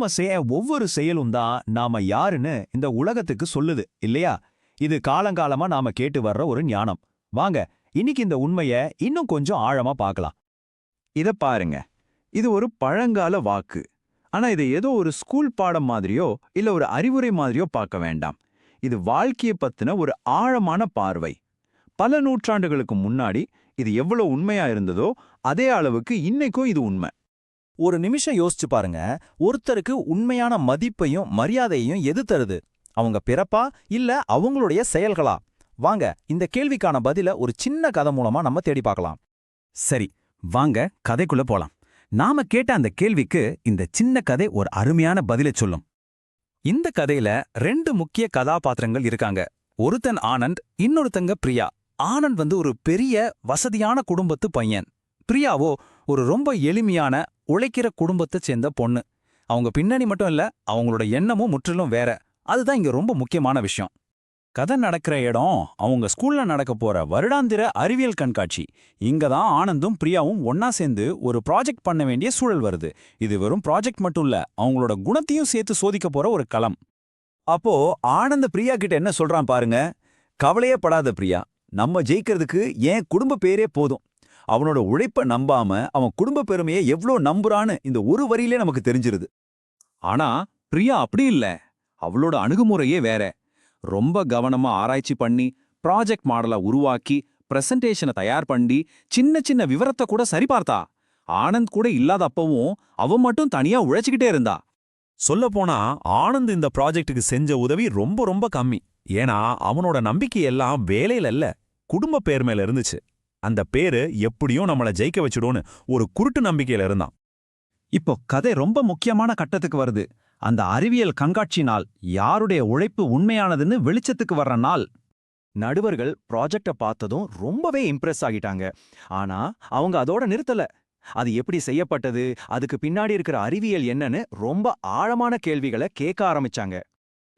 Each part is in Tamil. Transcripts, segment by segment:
நாம செய்ய ஒவ்வொரு செயலும் தான் நாம யாருன்னு இந்த உலகத்துக்கு சொல்லுது இல்லையா? இது காலங்காலமா நாம கேட்டு வர்ற ஒரு ஞானம். வாங்க இன்னைக்கு இந்த உண்மைய இன்னும் கொஞ்சம் ஆழமா பார்க்கலாம். இத பாருங்க, இது ஒரு பழங்கால வாக்கு. ஆனா இதை ஏதோ ஒரு ஸ்கூல் பாடம் மாதிரியோ இல்ல ஒரு அறிவுரை மாதிரியோ பார்க்க வேண்டாம். இது வாழ்க்கையை பத்தின ஒரு ஆழமான பார்வை. பல நூற்றாண்டுகளுக்கு முன்னாடி இது எவ்வளவு உண்மையா இருந்ததோ அதே அளவுக்கு இன்னைக்கும் இது உண்மை. ஒரு நிமிஷம் யோசிச்சு பாருங்க, ஒருத்தருக்கு உண்மையான மதிப்பையும் மரியாதையையும் எது தருது? அவங்க பிறப்பா இல்ல அவங்களுடைய செயல்களா? வாங்க இந்த கேள்விக்கான பதில ஒரு சின்ன கதை மூலமா நம்ம தேடி பார்க்கலாம். சரி, வாங்க கதைக்குள்ள போலாம். நாம கேட்ட அந்த கேள்விக்கு இந்த சின்ன கதை ஒரு அருமையான பதிலை சொல்லும். இந்த கதையில 2 முக்கிய கதாபாத்திரங்கள் இருக்காங்க. ஒருத்தன் ஆனந்த், இன்னொருத்தங்க பிரியா. ஆனந்த் ஒரு பெரிய வசதியான குடும்பத்து பையன். பிரியாவோ ஒரு ரொம்ப எளிமையான உழைக்கிற குடும்பத்தைச் சேர்ந்த பொண்ணு. அவங்க பின்னணி மட்டும் இல்ல, அவங்களோட எண்ணமும் முற்றிலும் வேற. அதுதான் இங்க ரொம்ப முக்கியமான விஷயம். கதை நடக்கிற இடம் அவங்க ஸ்கூல்ல நடக்க போற வருடாந்திர அறிவியல் கண்காட்சி. இங்க தான் ஆனந்தும் பிரியாவும் ஒன்னா சேர்ந்து ஒரு ப்ராஜெக்ட் பண்ண வேண்டிய சூழல் வருது. இது வெறும் ப்ராஜெக்ட் மட்டும் இல்ல, அவங்களோட குணத்தையும் சேர்த்து சோதிக்க போற ஒரு களம். அப்போ ஆனந்த் பிரியா கிட்ட என்ன சொல்றான் பாருங்க. கவலையே படாத பிரியா, நம்ம ஜெயிக்கிறதுக்கு என் குடும்ப பேரே போதும். அவனோட உழைப்ப நம்பாம அவன் குடும்ப பெருமையை எவ்ளோ நம்புறான்னு இந்த ஒரு வரியிலே நமக்கு தெரிஞ்சிருது. ஆனா பிரியா அப்படி இல்ல. அவளோட அணுகுமுறையே வேற. ரொம்ப கவனமா ஆராய்ச்சி பண்ணி ப்ராஜெக்ட் மாடலை உருவாக்கி பிரசன்டேஷனை தயார் பண்ணி சின்ன சின்ன விவரத்தை கூட சரிபார்த்தா. ஆனந்த் கூட இல்லாத அப்பவும் அவன் மட்டும் தனியா உழைச்சுக்கிட்டே இருந்தா. சொல்லப்போனா ஆனந்த் இந்த ப்ராஜெக்ட்டுக்கு செஞ்ச உதவி ரொம்ப ரொம்ப கம்மி. ஏன்னா அவனோட நம்பிக்கை எல்லாம் வேலையில இல்ல, குடும்ப பேர் மேல இருந்துச்சு. அந்த பேரு எப்படியும் நம்மள ஜெயிக்க வச்சுடும்னு ஒரு குருட்டு நம்பிக்கையில இருந்தான். இப்போ கதை ரொம்ப முக்கியமான கட்டத்துக்கு வருது. அந்த அறிவியல் கண்காட்சி நாள், யாருடைய உழைப்பு உண்மையானதுன்னு வெளிச்சத்துக்கு வர்ற நாள். நடுவர்கள் ப்ராஜெக்ட பார்த்ததும் ரொம்பவே இம்ப்ரெஸ் ஆகிட்டாங்க. ஆனா அவங்க அதோட நிறுத்தல. அது எப்படி செய்யப்பட்டது, அதுக்கு பின்னாடி இருக்கிற அறிவியல் என்னன்னு ரொம்ப ஆழமான கேள்விகளை கேட்க ஆரம்பிச்சாங்க.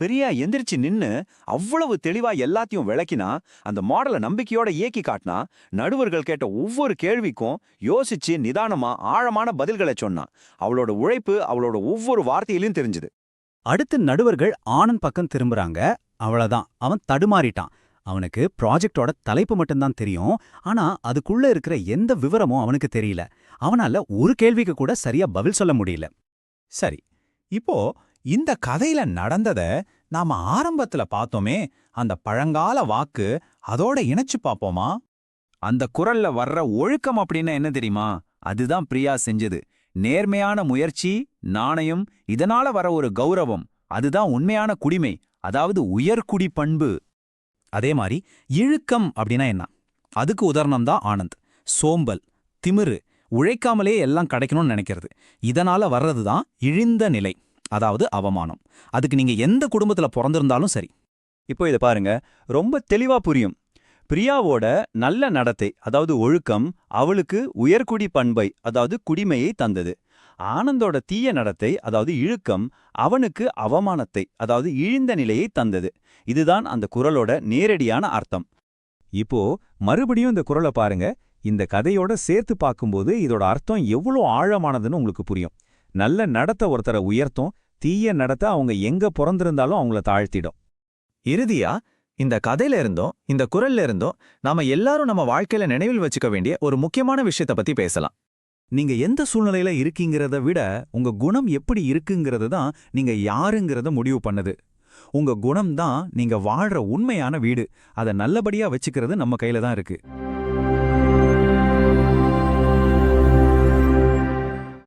பிரியா எந்திரிச்சு நின்னு அவ்வளவு தெளிவா எல்லாத்தையும் விளக்கினா, அந்த மாடலை நம்பிக்கையோட இயக்கி காட்டினா. நடுவர்கள் கேட்ட ஒவ்வொரு கேள்விக்கும் யோசிச்சு நிதானமா ஆழமான பதில்களை சொன்னான். அவளோட உழைப்பு அவளோட ஒவ்வொரு வார்த்தையிலும் தெரிஞ்சுது. அடுத்து நடுவர்கள் ஆனந்த் பக்கம் திரும்புறாங்க. அவ்வளவுதான், அவன் தடுமாறிட்டான். அவனுக்கு ப்ராஜெக்டோட தலைப்பு மட்டும்தான் தெரியும். ஆனா அதுக்குள்ள இருக்கிற எந்த விவரமும் அவனுக்கு தெரியல. அவனால ஒரு கேள்விக்கு கூட சரியா பதில் சொல்ல முடியல. சரி, இப்போ இந்த கதையில நடந்தத நாம ஆரம்பத்துல பார்த்தோமே, அந்த பழங்கால வாக்கு, அதோட இணைச்சு பாப்போமா? அந்த குரல்ல வர்ற ஒழுக்கம் அப்படின்னு என்ன தெரியுமா? அதுதான் பிரியா செஞ்சது. நேர்மையான முயற்சி, நாணயம், இதனால வர ஒரு கௌரவம், அதுதான் உண்மையான குடிமை, அதாவது உயர்குடி பண்பு. அதே மாதிரி இழுக்கம் அப்படின்னா என்ன? அதுக்கு உதாரணம் தான் ஆனந்த். சோம்பல், திமிரு, உழைக்காமலே எல்லாம் கிடைக்கணும்னு நினைக்கிறது. இதனால வர்றதுதான் இழிந்த நிலை, அதாவது அவமானம். அதுக்கு நீங்க எந்த குடும்பத்துல பிறந்திருந்தாலும் சரி. இப்போ இதை பாருங்க, ரொம்ப தெளிவா புரியும். பிரியாவோட நல்ல நடத்தை, அதாவது ஒழுக்கம், அவளுக்கு உயர்குடி பண்பை, அதாவது குடிமையை தந்தது. ஆனந்தோட தீய நடத்தை, அதாவது இழுக்கம், அவனுக்கு அவமானத்தை, அதாவது இழிந்த நிலையை தந்தது. இதுதான் அந்த குறளோட நேரடியான அர்த்தம். இப்போ மறுபடியும் இந்த குறளை பாருங்க. இந்த கதையோட சேர்த்து பார்க்கும்போது இதோட அர்த்தம் எவ்வளோ ஆழமானதுன்னு உங்களுக்கு புரியும். நல்ல நடத்த ஒருத்தரை உயர்த்தும், தீய நடத்த அவங்க எங்க பிறந்திருந்தாலும் அவங்கள தாழ்த்திடும். இறுதியா இந்த கதையில இருந்தோம், இந்த குரல்ல இருந்தோம், நாம எல்லாரும் நம்ம வாழ்க்கையில நினைவில் வச்சுக்க வேண்டிய ஒரு முக்கியமான விஷயத்தை பத்தி பேசலாம். நீங்க எந்த சூழ்நிலையில இருக்கீங்கிறத விட உங்க குணம் எப்படி இருக்குங்கிறது தான் நீங்க யாருங்கிறத முடிவு பண்ணுது. உங்க குணம் தான் நீங்க வாழ்ற உண்மையான வீடு. அதை நல்லபடியா வச்சுக்கிறது நம்ம கையில தான் இருக்கு.